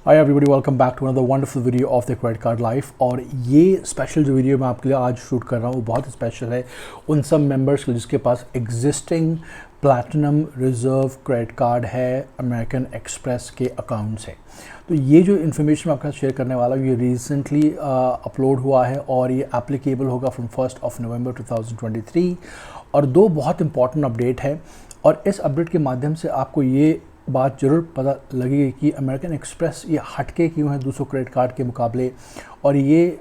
Hi everybody, welcome back to another wonderful video of the credit card life. और ये special जो video मैं आपके लिए आज शूट कर रहा हूँ वो बहुत स्पेशल है उन सब मेंबर्स के जिसके पास existing platinum reserve credit card है अमेरिकन एक्सप्रेस के अकाउंट से। तो ये जो इन्फॉर्मेशन मैं आपके साथ शेयर करने वाला हूँ ये रिसेंटली अपलोड हुआ है और ये एप्लीकेबल होगा फ्रॉम 1 नवंबर 2023। और दो बहुत इंपॉर्टेंट अपडेट है और इस अपडेट के माध्यम से आपको ये बात ज़रूर पता लगेगी कि अमेरिकन एक्सप्रेस ये हटके क्यों है दूसरों क्रेडिट कार्ड के मुकाबले, और ये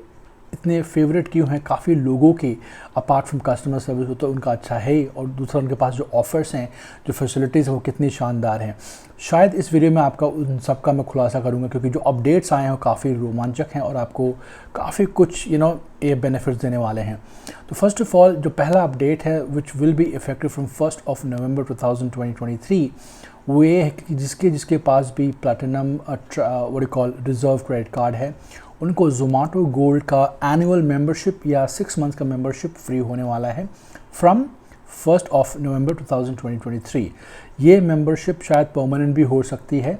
इतने फेवरेट क्यों हैं काफ़ी लोगों के। अपार्ट फ्रॉम कस्टमर सर्विस हो तो उनका अच्छा है ही, और दूसरा उनके पास जो ऑफ़र्स हैं, जो फैसिलिटीज़ हैं वो कितनी शानदार हैं। शायद इस वीडियो में आपका उन सब का मैं खुलासा करूंगा क्योंकि जो अपडेट्स आए हैं वो काफ़ी रोमांचक हैं और आपको काफ़ी कुछ ये बेनिफिट्स देने वाले हैं। तो फर्स्ट ऑफ ऑल जो पहला अपडेट है which will be effective from 1 नवंबर 2023 वो ये है कि जिसके पास भी platinum what you call reserve credit card है उनको ज़ोमैटो गोल्ड का एनुअल मेंबरशिप या 6 मंथ्स का मेंबरशिप फ्री होने वाला है फ्रॉम 1 नवंबर 2023। ये मेंबरशिप शायद परमानेंट भी हो सकती है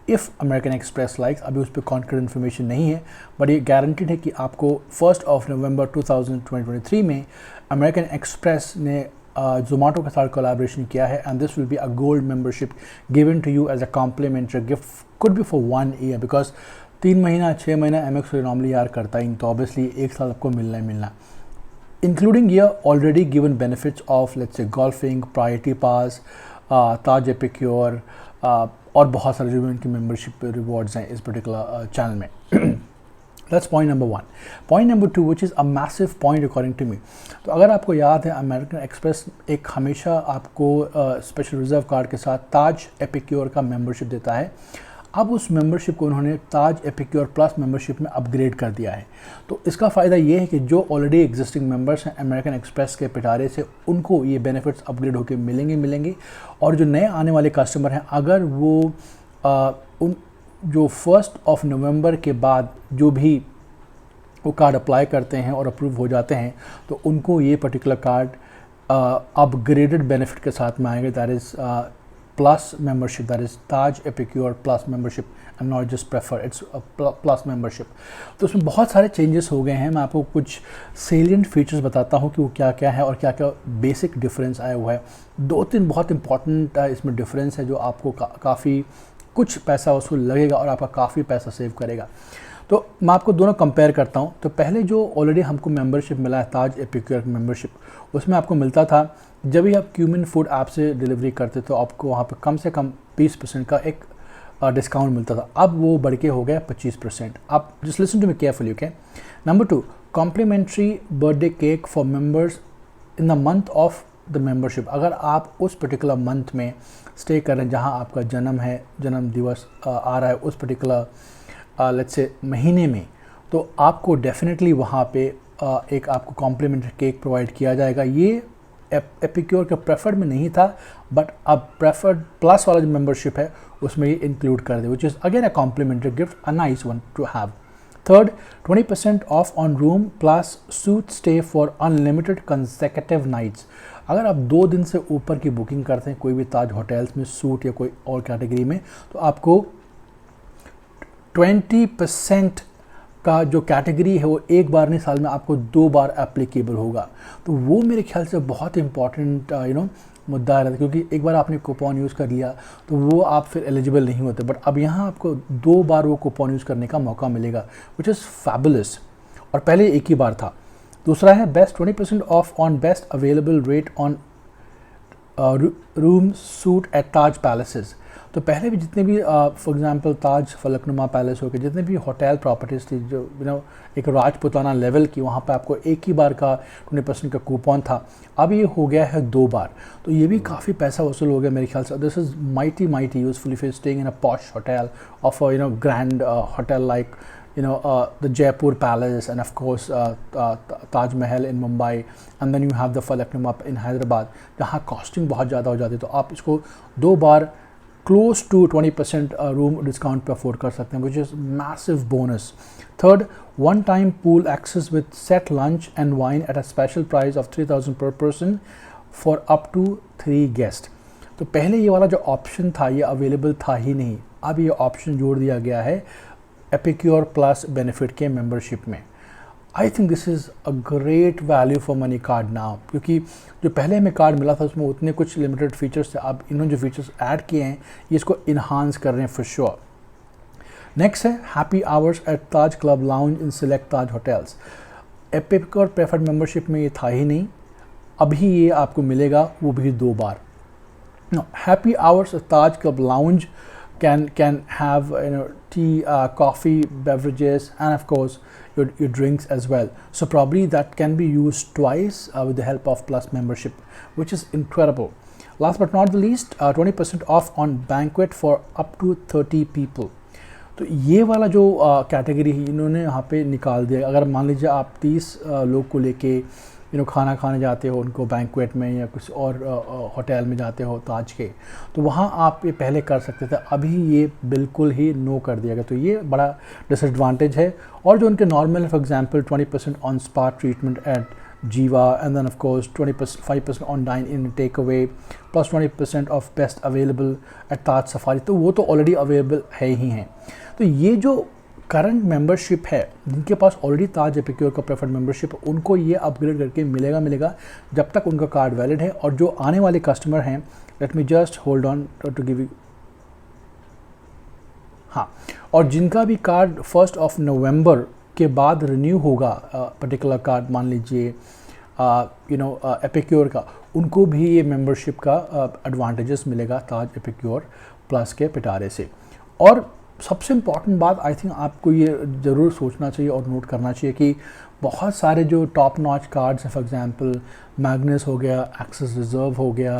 इफ़ अमेरिकन एक्सप्रेस लाइक्स। अभी उस पर कॉन्क्रीट इन्फॉर्मेशन नहीं है, बट ये गारंटीड है कि आपको 1 नवंबर 2023 में अमेरिकन एक्सप्रेस ने ज़ोमैटो के साथ कोलैबोरेशन किया है and this will be a gold membership given to you as a complimentary gift, could be for 1 year because 3 महीना 6 महीना एमएक्स नॉर्मली यार करता ही, तो ऑब्वियसली 1 साल आपको मिलना ही मिलना। इंक्लूडिंग ये already given benefits of let's say golfing, priority pass, Taj epicure और बहुत सारे जो इनकी मेंबरशिप रिवॉर्ड्स हैं इस पर्टिकुलर चैनल में। That's point number 1. Point number 2, which is a massive point according to me. तो अगर आपको याद है अमेरिकन एक्सप्रेस एक हमेशा आपको स्पेशल रिजर्व कार्ड के साथ ताज एपिक्योर का मेंबरशिप देता है। अब उस मेंबरशिप को उन्होंने ताज एपिक्योर प्लस मेंबरशिप में अपग्रेड कर दिया है। तो इसका फ़ायदा ये है कि जो ऑलरेडी एग्जिस्टिंग मेंबर्स हैं अमेरिकन एक्सप्रेस के पिटारे से उनको ये बेनिफिट्स अपग्रेड होकर मिलेंगे और जो नए आने वाले कस्टमर हैं अगर वो उन जो 1 नवंबर के बाद जो भी वो कार्ड अप्लाई करते हैं और अप्रूव हो जाते हैं तो उनको ये पर्टिकुलर कार्ड अपग्रेडेड बेनिफिट के साथ में आएंगे। That is plus membership, that is Taj epicure plus membership and not just prefer, it's plus membership. तो उसमें बहुत सारे चेंजेस हो गए हैं। मैं आपको कुछ सेलिएंट फीचर्स बताता हूँ कि वो क्या क्या है और क्या क्या बेसिक डिफरेंस आया हुआ है। 2-3 बहुत इंपॉर्टेंट इसमें डिफरेंस है जो आपको काफ़ी कुछ पैसा उसको लगेगा और आपका काफ़ी पैसा सेव करेगा। तो मैं आपको दोनों कंपेयर करता हूँ। तो पहले जो ऑलरेडी हमको मेंबरशिप मिला है ताज एपिक्योर मेंबरशिप, उसमें आपको मिलता था जब भी आप क्यूमिन फूड ऐप से डिलीवरी करते तो आपको वहाँ पे कम से कम 20% का एक डिस्काउंट मिलता था। अब वो बढ़ के हो गया 25%। आप just listen to me carefully, okay. Number 2, complimentary birthday cake for members in the month of the membership. अगर आप उस पर्टिकुलर मंथ में स्टे कर रहे हैं जहां आपका जन्म है, जन्म दिवस आ रहा है उस पर्टिकुलर लेट्स से महीने में, तो आपको डेफिनेटली वहां पे एक आपको कॉम्प्लीमेंट्री केक प्रोवाइड किया जाएगा। ये एपिक्योर के प्रेफर्ड में नहीं था, बट अब प्रेफर्ड प्लस वाला जो मेंबरशिप है उसमें ये इंक्लूड कर दे, which is again a complimentary gift, a nice one to have. Third, 20% off on room plus suite stay for unlimited consecutive nights. अगर आप 2 दिन से ऊपर की बुकिंग करते हैं कोई भी ताज होटल्स में सूट या कोई और कैटेगरी में, तो आपको 20% का जो कैटेगरी है वो एक बार नहीं साल में आपको 2 बार एप्लीकेबल होगा। तो वो मेरे ख्याल से बहुत इंपॉर्टेंट मुद्दा रहता है क्योंकि एक बार आपने कूपन यूज़ कर लिया तो वो आप फिर एलिजिबल नहीं होते, बट अब यहाँ आपको 2 बार वो कूपन यूज़ करने का मौका मिलेगा, विच इज़ फैबुलस, और पहले एक ही बार था। दूसरा है best 20% off on best available rate on room suite at Taj palaces. तो पहले भी जितने भी for example Taj Falaknuma palace हो गए, जितने भी होटल प्रॉपर्टीज़ थी जो एक राजपुताना लेवल की, वहाँ पे आपको एक ही बार का 20% का कूपन था। अब ये हो गया है 2 बार, तो ये भी काफ़ी पैसा वसूल हो गया मेरे ख्याल से। This is mighty useful if you staying in a posh hotel of grand hotel like the Jaipur Palace and of course Taj Mahal in Mumbai, and then you have the Falaknuma in Hyderabad जहाँ costing बहुत ज़्यादा हो जाती है। तो आप इसको 2 बार क्लोज टू 20% रूम डिस्काउंट पे अफोर्ड कर सकते हैं, which is massive bonus. Third, 1 time pool access with set lunch and wine at a special price of 3000 per person for up to 3 guest. तो पहले ये वाला जो ऑप्शन था ये अवेलेबल था ही नहीं, अब ये ऑप्शन जोड़ दिया गया है एपिक्योर प्लस बेनिफिट के मेंबरशिप में। I think this is a great value for money card now, क्योंकि जो पहले हमें कार्ड मिला था उसमें उतने कुछ लिमिटेड फीचर्स थे, अब इन्होंने जो फीचर्स ऐड किए हैं ये इसको इन्हांस कर रहे हैं फॉर श्योर। नेक्स्ट है happy hours at Taj club lounge in select Taj hotels. Epicure preferred membership में ये था ही नहीं, अभी ये आपको मिलेगा, वो भी 2 बार। Happy hours at Taj club lounge can have tea, coffee, beverages, and of course your drinks as well. So probably that can be used twice with the help of Plus membership, which is incredible. Last but not the least, 20% off on banquet for up to 30 people. तो ये वाला जो category है इन्होंने यहाँ पे निकाल दिया। अगर मान लीजिए आप 30 लोग को लेके खाना खाने जाते हो उनको बैंक्वेट में या कुछ और होटल में जाते हो ताज के, तो वहाँ आप ये पहले कर सकते थे, अभी ये बिल्कुल ही नो कर दिया गया। तो ये बड़ा डिसएडवांटेज है। और जो उनके normal for example 20% on spa treatment at Jiva, and then of course 5% on dine in take away, plus 20% off best available at Taj Safari, तो वो तो ऑलरेडी अवेलेबल है ही हैं। तो ये जो करंट मेंबरशिप है, जिनके पास ऑलरेडी ताज एपिक्योर का प्रेफर्ड मेंबरशिप है, उनको ये अपग्रेड करके मिलेगा जब तक उनका कार्ड वैलिड है। और जो आने वाले कस्टमर हैं, let me just hold on to give you, हाँ, और जिनका भी कार्ड 1 नवंबर के बाद रिन्यू होगा पर्टिकुलर कार्ड, मान लीजिए एपिक्योर का, उनको भी ये मेंबरशिप का एडवांटेजेस मिलेगा ताज एपिक्योर प्लस के पिटारे से। और सबसे इम्पॉर्टेंट बात आई थिंक आपको ये ज़रूर सोचना चाहिए और नोट करना चाहिए कि बहुत सारे जो टॉप नॉच कार्ड्स हैं, फॉर एग्जांपल मैग्नस हो गया, एक्सेस रिजर्व हो गया,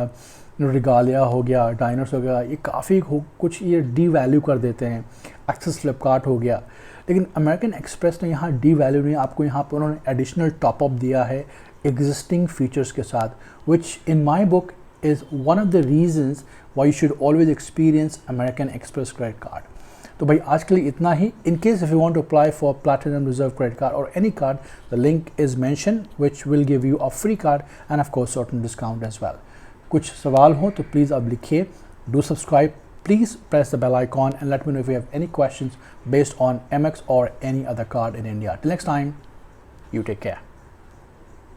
रिगालिया हो गया, डाइनर्स हो गया, ये काफ़ी कुछ ये डी वैल्यू कर देते हैं। एक्सेस फ्लिपकार्ट हो गया, लेकिन अमेरिकन एक्सप्रेस ने यहाँ डी वैल्यू नहीं, आपको यहाँ पर उन्होंने एडिशनल टॉपअप दिया है एग्जिस्टिंग फीचर्स के साथ, which in my book is one of the reasons why you should always experience American Express credit card. तो भाई आज के लिए इतना ही। In case if you want to apply for platinum reserve credit card और any card, the link is mention which will give you a free card and of course certain discount as well. कुछ सवाल हो तो please आप लिखिए। Do subscribe, please press the bell icon and let me know if you have any questions based on Amex or any other card in India. Till next time, you take care.